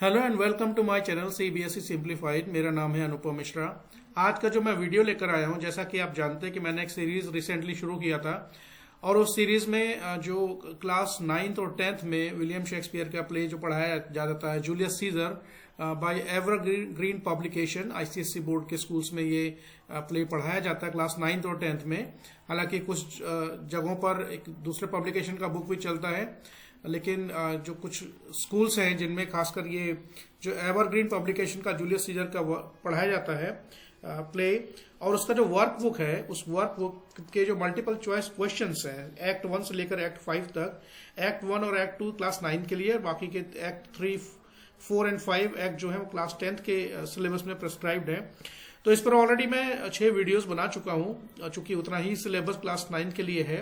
Hello and welcome to my channel CBSE simplified. मेरा नाम है अनुपम मिश्रा। आज का जो मैं वीडियो लेकर आया हूं, जैसा कि आप जानते हैं कि मैंने एक सीरीज रिसेंटली शुरू किया था और उस सीरीज में जो क्लास 9th और 10th में विलियम शेक्सपियर का प्ले जो पढ़ाया जाता है Julius Caesar by Evergreen publication, ICSE board के स्कूल्स में ये प्ले पढ़ाया जाता है क्लास 9th और 10th में। हालांकि कुछ जगहों पर एक दूसरे पब्लिकेशन का बुक भी चलता है, लेकिन जो कुछ स्कूल्स हैं जिनमें खासकर ये जो एवरग्रीन पब्लिकेशन का जूलियस सीजर का पढ़ाया जाता है प्ले, और उसका जो वर्क बुक है उस वर्क बुक के जो मल्टीपल चॉइस क्वेश्चंस हैं एक्ट 1 से लेकर एक्ट 5 तक, एक्ट 1 और एक्ट 2 क्लास 9 के लिए, बाकी के एक्ट 3, 4 एंड 5 एक्ट जो है वो क्लास 10th के सिलेबस में प्रेस्क्राइब्ड है। तो इस पर ऑलरेडी मैं 6 वीडियोस बना चुका हूं, चूंकि उतना ही सिलेबस क्लास 9 के लिए है।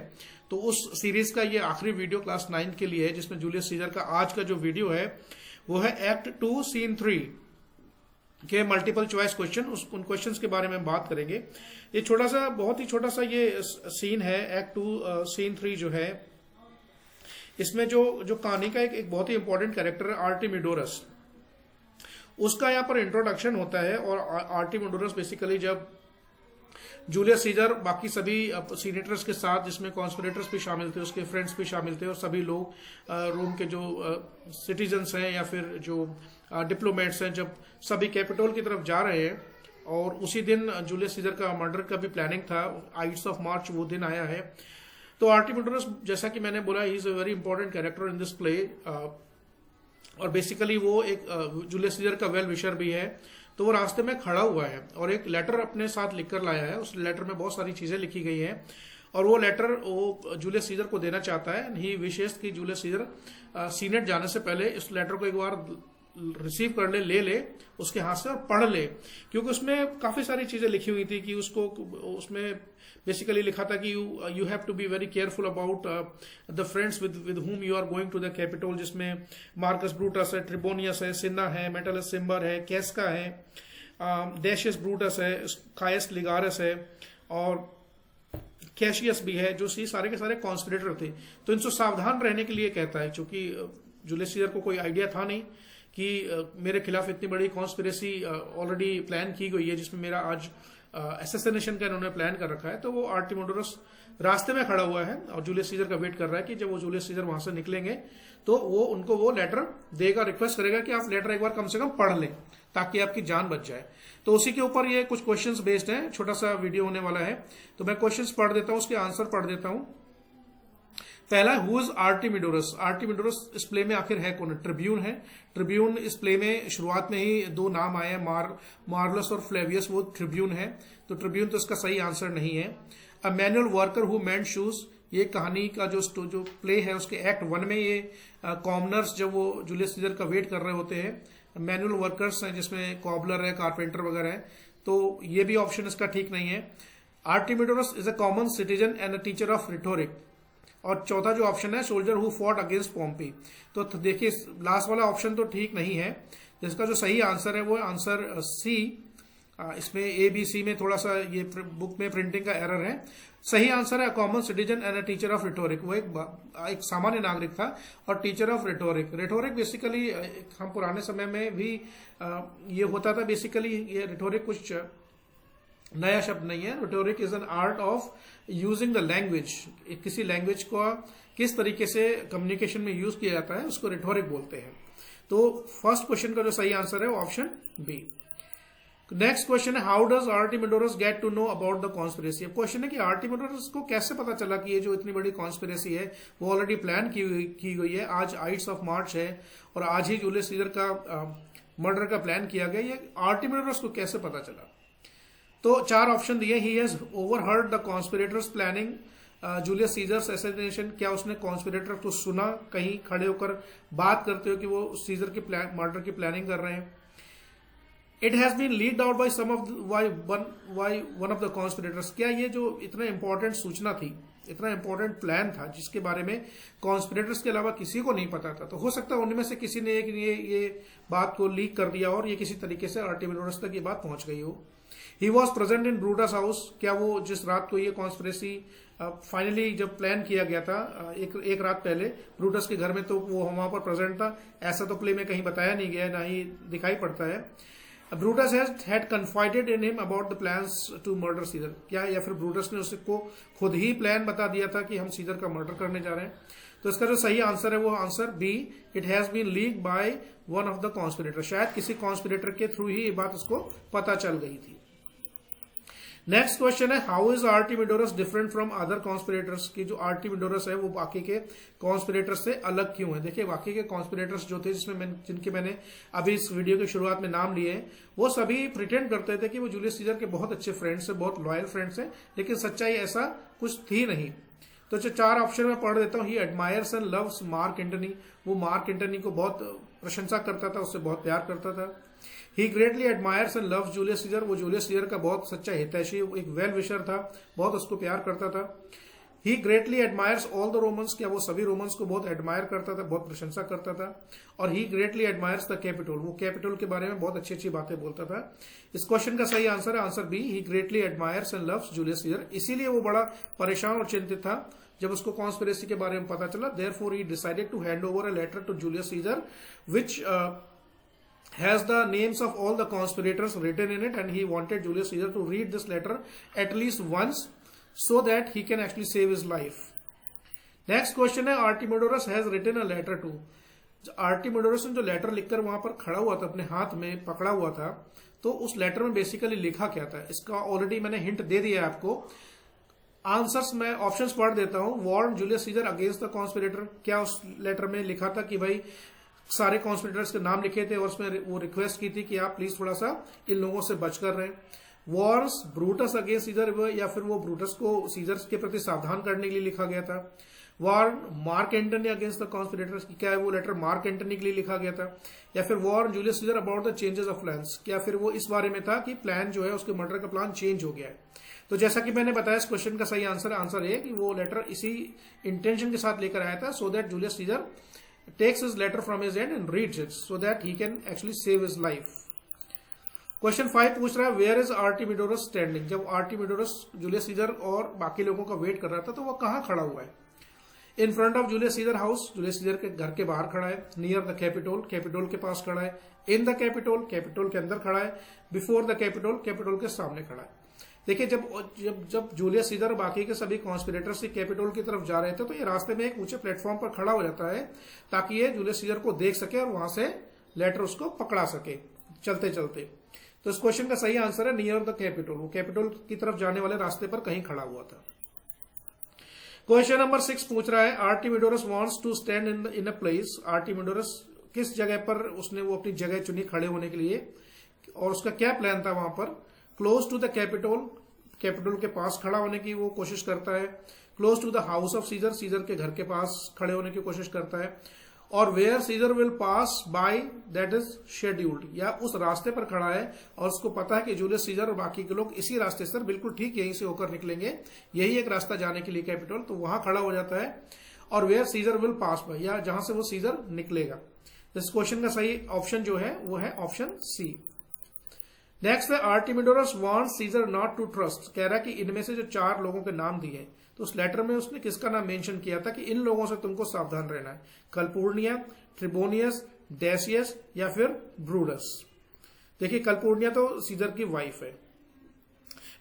तो उस सीरीज का ये आखिरी वीडियो क्लास 9 के लिए है, जिसमें जूलियस सीजर का आज का जो वीडियो है वो है एक्ट 2 सीन 3 के मल्टीपल चॉइस क्वेश्चन। उन क्वेश्चंस के बारे में बात करेंगे। ये छोटा सा, बहुत ही छोटा सा ये सीन है एक्ट 2 सीन 3 जो है। इसमें जो कहानी का एक बहुत ही इंपॉर्टेंट कैरेक्टर है आर्टिमिडोरस, उसका यहाँ पर इंट्रोडक्शन होता है। और आर्टिमिडोरस बेसिकली जब जूलियस सीजर बाकी सभी सीनेटर्स के साथ, जिसमें कॉन्स्पिरेटर्स भी शामिल थे, उसके फ्रेंड्स भी शामिल थे, और सभी लोग रोम के जो सिटीजन्स हैं या फिर जो डिप्लोमेट्स हैं, जब सभी कैपिटल की तरफ जा रहे हैं, और उसी दिन जूलियस सीजर का मर्डर का भी प्लानिंग था, 8 ऑफ मार्च वो दिन आया है। तो आर्टिमिडोरस, जैसा कि मैंने बोला, he is a very important character in this play, और बेसिकली वो एक जूलियस सीजर का वेल विशर भी है। तो वो रास्ते में खड़ा हुआ है और एक लेटर अपने साथ लिखकर लाया है। उस लेटर में बहुत सारी चीजें लिखी गई हैं, और वो लेटर वो जूलियस सीजर को देना चाहता है। ही विशेष कि जूलियस सीजर सीनेट जाने से पहले इस लेटर को एक बार रिसीव कर ले उसके हाथ से और पढ़ ले, क्योंकि उसमें काफी सारी चीजें लिखी हुई थी कि उसमें बेसिकली लिखा था कि you have to be very careful about the friends with whom you are going to the Capitol, जिसमें मार्कस ब्रूटस है, ट्रिबोनियस है, सिन्ना है, मेटलस सिम्बर है, कैस्का है, डेशियस ब्रूटस है, कायस लिगारस है, और कैशियस भी है, जो सारे के सारे कॉन्स्पिरेटर थे। तो इनसे सावधान रहने के लिए कहता है, क्योंकि जूलियस सीजर को कोई आइडिया था नहीं कि मेरे खिलाफ इतनी बड़ी कॉन्स्पिरेसी ऑलरेडी प्लान की गई है, जिसमें मेरा आज एसेसिनेशन का इन्होंने प्लान कर रखा है। तो वो आर्टिमिडोरस रास्ते में खड़ा हुआ है और जूलियस सीजर का वेट कर रहा है कि जब वो जूलियस सीजर वहां से निकलेंगे तो वो उनको वो लेटर देगा, रिक्वेस्ट करेगा कि आप लेटर एक बार कम से कम पढ़ लें ताकि आपकी जान बच जाए। तो उसी के ऊपर ये कुछ क्वेश्चंस बेस्ड हैं, छोटा सा वीडियो होने वाला है। तो मैं क्वेश्चंस पढ़ देता हूं, उसके आंसर पढ़ देता हूं। पहला, हु इज आर्टिमिडोरस। आर्टिमिडोरस इस प्ले में आखिर है कौन? ट्रिब्यून है। ट्रिब्यून इस प्ले में शुरुआत में ही 2 नाम आए हैं, मार्लस और फ्लेवियस, वो ट्रिब्यून है। तो ट्रिब्यून तो इसका सही आंसर नहीं है। A manual worker who mend shoes, ये कहानी का जो प्ले है उसके एक्ट 1 में ये कॉमनर्स जब वो जूलियस सीजर का वेट कर रहे होते हैं, मैनुअल वर्कर्स हैं, जिसमें कॉबलर है, कारपेंटर वगैरह है। तो ये भी ऑप्शन इसका ठीक नहीं है। Artemidorus is a common citizen and a teacher of rhetoric. और चौथा जो ऑप्शन है, soldier who fought against Pompey. तो देखिए लास्ट वाला ऑप्शन तो ठीक नहीं है। जिसका जो सही आंसर है वो आंसर सी। इसमें ABC में थोड़ा सा ये बुक में प्रिंटिंग का एरर है। सही आंसर है common citizen and a teacher of rhetoric. वो एक सामान्य नागरिक था और teacher of rhetoric. Rhetoric basically हम पुराने समय में भी ये होता था। बेसिकली ये रिटोरिक कुछ नया शब्द नहीं है। Rhetoric is an art of using the language. किसी लैंग्वेज को किस तरीके से कम्युनिकेशन में यूज किया जाता है उसको रिटोरिक बोलते हैं। तो फर्स्ट क्वेश्चन का जो सही आंसर है वो ऑप्शन बी। नेक्स्ट क्वेश्चन है, how does Artemidorus get to know about the conspiracy. अब क्वेश्चन है कि आर्टिमिडोरस को कैसे पता चला कि ये जो इतनी बड़ी कॉन्स्पिरेसी है वो ऑलरेडी प्लान की गई है। आज 8 ऑफ मार्च है और आज ही जूलियस सीजर का मर्डर का प्लान किया गया। ये आर्टिमिडोरस को कैसे पता चला? तो 4 ऑप्शन दिए। He has overheard the conspirators planning Julius Caesar's assassination. क्या उसने कॉन्स्पिरेटर को सुना कहीं खड़े होकर बात करते हो कि वो सीजर की मर्डर की प्लानिंग कर रहे हैं? It has been leaked out by some of one of the conspirators. क्या ये जो इतना इंपॉर्टेंट सूचना थी, इतना इंपॉर्टेंट प्लान था जिसके बारे में कॉन्स्पिरेटर्स के अलावा किसी को नहीं पता था, तो हो सकता है उनमें से किसी ने ये बात को लीक कर दिया और ये किसी तरीके से आर्टिमिडोरस तक ये बात पहुंच गई हो। He was present in Brutus house. क्या वो जिस रात को ये कॉन्स्पिरेसी फाइनली जब प्लान किया गया था एक रात पहले ब्रूटस के घर में, तो वो वहां पर प्रेजेंट था। ऐसा तो प्ले में कहीं बताया नहीं गया, ना ही दिखाई पड़ता है। Brutus had confided in him about the plans to murder Caesar, क्या या फिर ब्रूटस ने उसको खुद ही प्लान बता दिया था कि हम सीजर का मर्डर करने जा रहे हैं। तो इसका जो सही आंसर है वो answer B, it has been leak by one of the conspirator. शायद किसी कॉन्स्पिरेटर के थ्रू ही ये बात उसको पता चल गई थी। नेक्स्ट क्वेश्चन है, how is Artemidorus different from other conspirators, की जो आर्टिमिडोरस है वो बाकी के कॉन्स्पिरेटर्स से अलग क्यों है। देखिए बाकी के कॉन्स्पिरेटर्स जो थे जिनके मैंने अभी इस वीडियो की शुरुआत में नाम लिए हैं, वो सभी प्रिटेंड करते थे कि वो जूलियस सीजर के बहुत अच्छे फ्रेंड्स है, बहुत लॉयल फ्रेंड्स हैं, लेकिन सच्चाई ऐसा कुछ थी नहीं। तो जो 4 ऑप्शन में पढ़ देता हूँ, he admires and loves Mark Antony, वो मार्क एंटनी को बहुत प्रशंसा करता था, उससे बहुत प्यार करता था। He greatly admires and loves Julius Caesar, वो जूलियस सीजर का बहुत सच्चा हितैषी, एक वेल विशर था, बहुत उसको प्यार करता था। He greatly admires all the Romans, क्या वो सभी रोमन्स को बहुत एडमायर करता था, बहुत प्रशंसा करता था। और ही ग्रेटली एडमायर्स द कैपिटोल, वो कैपिटोल के बारे में बहुत अच्छी अच्छी बातें बोलता था। इस क्वेश्चन का सही आंसर है answer B, he greatly admires and loves Julius Caesar. इसीलिए वो बड़ा परेशान और चिंतित था जब उसको कॉन्स्पिरेसी के बारे में पता चला। Therefore he decided to hand over a letter to Julius Caesar which has the names of all the conspirators written in it, and he wanted Julius Caesar to read this letter at least once so that he can actually save his life. Next question है, Artemidorus has written a letter to, आर्टिमिडोरस ने जो letter लिखकर वहां पर खड़ा हुआ था, अपने हाथ में पकड़ा हुआ था, तो उस लेटर में बेसिकली लिखा क्या था, इसका ऑलरेडी मैंने हिंट दे दिया है आपको। आंसर्स मैं ऑप्शंस पढ़ देता हूं। Warn Julius Caesar against the conspirator, क्या उस लेटर में लिखा था कि भाई सारे कॉन्स्पिरेटर्स के नाम लिखे थे और उसमें वो रिक्वेस्ट की थी कि आप प्लीज थोड़ा सा इन लोगों से बचकर रहें। वॉर्स ब्रूटस अगेंस्ट सीजर, या फिर वो ब्रूटस को सीजर के प्रति सावधान करने के लिए लिखा गया था। Warn Mark Antony against the conspirators, क्या है वो लेटर मार्क एंटनी के लिए लिखा गया था। या फिर warn Julius Caesar about the changes of plans, क्या फिर वो इस बारे में था कि प्लान जो है उसके मर्डर का प्लान चेंज हो गया है। तो जैसा कि मैंने बताया, इस क्वेश्चन का सही आंसर है कि वो लेटर इसी इंटेंशन के साथ लेकर आया था, so that Julius Caesar takes his letter from his hand and reads it so that he can actually save his life. Question 5 पूछ रहा है, where is Artemidorus standing? जब आर्टिमिडोरस जूलियस सीजर और बाकी लोगों का वेट कर रहा था तो वो कहाँ खड़ा हुआ है। In front of Julius Caesar house, Julius Caesar के घर के बाहर खड़ा है। नियर द कैपिटोल, कैपिटोल के पास खड़ा है। इन द कैपिटोल, कैपिटोल के अंदर खड़ा है। बिफोर द कैपिटोल, कैपिटोल के सामने खड़ा है। देखिए जब जूलियस सीजर और बाकी के सभी कॉन्स्पिरेटर्स कैपिटोल की तरफ जा रहे थे, तो ये रास्ते में एक ऊंचे प्लेटफॉर्म पर खड़ा हो जाता है ताकि ये जूलियस सीजर को देख सके और वहां से लेटर उसको पकड़ा सके चलते चलते। तो इस क्वेश्चन का सही आंसर है नियर द कैपिटोल, वो कैपिटोल की तरफ जाने वाले रास्ते पर कहीं खड़ा हुआ था। क्वेश्चन नंबर 6 पूछ रहा है, Artemidorus wants to stand in a place. Artemidorus किस जगह पर उसने वो अपनी जगह चुनी खड़े होने के लिए, और उसका क्या प्लान था वहां पर। Close to the Capitol, Capitol के पास खड़ा होने की वो कोशिश करता है। Close to the house of Caesar, Caesar के घर के पास खड़े होने की कोशिश करता है। और where Caesar will pass by that is scheduled, या उस रास्ते पर खड़ा है और उसको पता है कि जूलियस सीजर और बाकी के लोग इसी रास्ते से बिल्कुल ठीक यहीं से होकर निकलेंगे, यही एक रास्ता जाने के लिए कैपिटोल, तो वहां खड़ा हो जाता है। और where Caesar will pass by, या जहां से वो सीजर निकलेगा। इस क्वेश्चन का सही ऑप्शन जो है वो है ऑप्शन सी। नेक्स्ट है, Artemidorus wants Caesar not to trust, कह रहा है कि इनमें से जो 4 लोगों के नाम दिए, तो उस लेटर में उसने किसका नाम मेंशन किया था कि इन लोगों से तुमको सावधान रहना है। कल्पूर्निया, ट्रिबोनियस, डेसियस या फिर ब्रूडस। देखिए कल्पूर्निया तो सीजर की वाइफ है,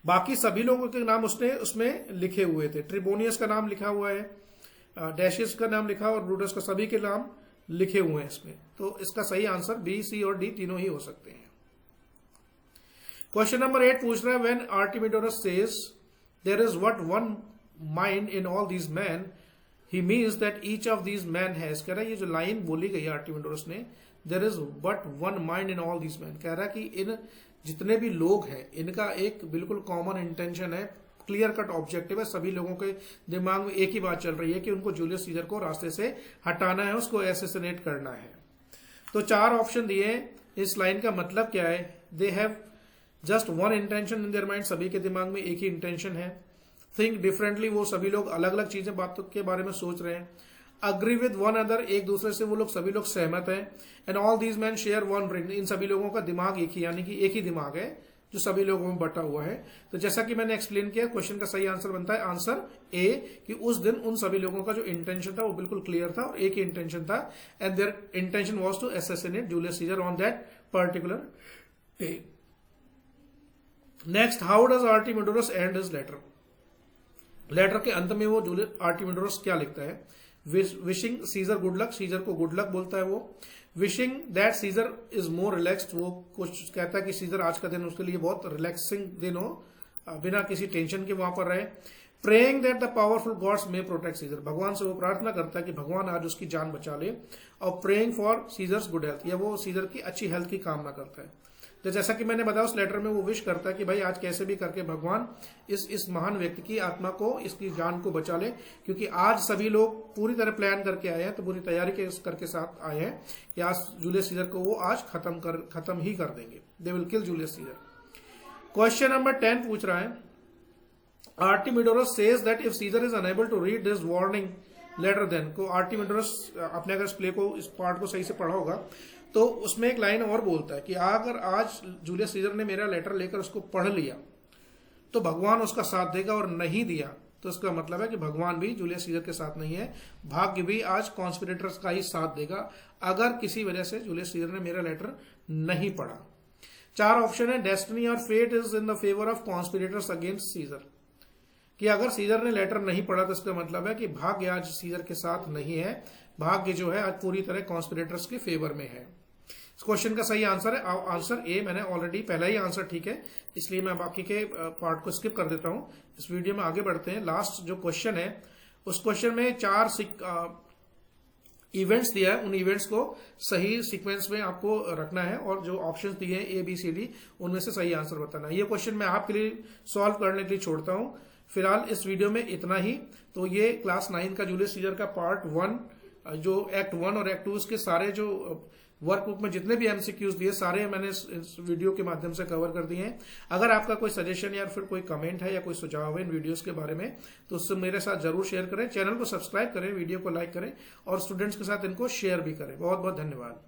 बाकी सभी लोगों के नाम उसने उसमें लिखे हुए थे। ट्रिबोनियस का नाम लिखा हुआ है, डेसियस का नाम लिखा और ब्रूडस का, सभी के नाम लिखे हुए हैं इसमें। तो इसका सही आंसर बी, सी और डी तीनों ही हो सकते हैं। क्वेश्चन नंबर 8 पूछ रहा है, when Artemidorus says there is what one mind in all these man, he means that each of these man has, कह रहा है ये जो लाइन बोली गई आर्टिमिडोरस ने, there is but one mind in all these man, कह रहा है कि इन जितने भी लोग हैं इनका एक बिल्कुल कॉमन इंटेंशन है, क्लियर कट ऑब्जेक्टिव है। सभी लोगों के दिमाग में एक ही बात चल रही है कि उनको जूलियस सीजर को रास्ते से हटाना है, उसको एसेसिनेट करना है। तो 4 ऑप्शन दिए। इस लाइन का मतलब क्या है, they have just one intention in their mind, सभी के दिमाग में एक ही इंटेंशन है। थिंक डिफरेंटली, वो सभी लोग अलग अलग चीजें बातों के बारे में सोच रहे हैं। अग्री विद वन अदर, एक दूसरे से वो लोग सभी लोग सहमत हैं। And all these man share one brain, इन सभी लोगों का दिमाग एक ही, यानी कि एक ही दिमाग है, जो सभी लोगों में बटा हुआ है। तो जैसा कि मैंने एक्सप्लेन किया, क्वेश्चन का सही आंसर बनता है आंसर ए, कि उस दिन उन सभी लोगों का जो इंटेंशन था वो बिल्कुल क्लियर था और एक ही इंटेंशन था, and their intention was to assassinate Julius Caesar on that particular day. Next, how does Artemidorus and his letter? Letter के अंत में वो आर्टिमिडोरस क्या लिखता है? Wishing Caesar good luck, Caesar को गुड लक बोलता है वो। Wishing that Caesar is more relaxed, वो कुछ कहता है कि सीजर आज का दिन उसके लिए बहुत रिलैक्सिंग दिन हो, बिना किसी टेंशन के वहां पर रहे। Praying that the powerful gods may protect Caesar, भगवान से वो प्रार्थना करता है कि भगवान आज उसकी जान बचा ले। और praying for Caesar's good health, या वो सीजर की अच्छी हेल्थ की कामना करता है। तो जैसा कि मैंने बताया, उस लेटर में वो विश करता है कि भाई आज कैसे भी करके भगवान इस महान व्यक्ति की आत्मा को, इसकी जान को बचा ले, क्योंकि आज सभी लोग पूरी तरह प्लान करके आए हैं, तो पूरी तैयारी करके साथ आए हैं कि आज जूलियस सीजर को वो आज खत्म ही कर देंगे। They will kill Julius Caesar. Question number 10 पूछ रहा है, Artemidorus says that if Caesar is unable to read this warning letter then, को आर्टिमिडोरस, आपने अगर इस पार्ट को सही से पढ़ा होगा तो उसमें एक लाइन और बोलता है कि अगर आज जूलियस सीजर ने मेरा लेटर लेकर उसको पढ़ लिया तो भगवान उसका साथ देगा, और नहीं दिया तो इसका मतलब है कि भगवान भी जूलियस सीजर के साथ नहीं है, भाग्य भी आज कॉन्स्पिरेटर्स का ही साथ देगा अगर किसी वजह से जूलियस सीजर ने मेरा लेटर नहीं पढ़ा। 4 ऑप्शन है। डेस्टिनी और fate is in the favour of conspirators against Caesar, कि अगर सीजर ने लेटर नहीं पढ़ा तो इसका मतलब है कि भाग्य आज सीजर के साथ नहीं है, भाग्य जो है आज पूरी तरह कॉन्स्पिरेटर्स के फेवर में है। इस क्वेश्चन का सही आंसर है आंसर ए। मैंने ऑलरेडी पहला ही आंसर ठीक है, इसलिए मैं बाकी के पार्ट को स्किप कर देता हूं। इस वीडियो में आगे बढ़ते हैं। लास्ट जो क्वेश्चन है, उस क्वेश्चन में 4 इवेंट्स दिया है, उन इवेंट्स को सही सीक्वेंस में आपको रखना है, और जो ऑप्शंस दिए हैं ए बी सी डी, उनमें से सही आंसर बताना है। ये क्वेश्चन मैं आपके लिए सॉल्व करने के लिए छोड़ता हूं। फिलहाल इस वीडियो में इतना ही। तो ये क्लास 9 का जूलियस सीजर का पार्ट 1, जो एक्ट 1 और एक्ट 2 के सारे जो वर्कबुक में जितने भी एमसीक्यूज दिए सारे मैंने इस वीडियो के माध्यम से कवर कर दिए हैं। अगर आपका कोई सजेशन या फिर कोई कमेंट है या कोई सुझाव है इन वीडियोस के बारे में, तो उससे मेरे साथ जरूर शेयर करें। चैनल को सब्सक्राइब करें, वीडियो को लाइक करें और स्टूडेंट्स के साथ इनको शेयर भी करें। बहुत बहुत धन्यवाद।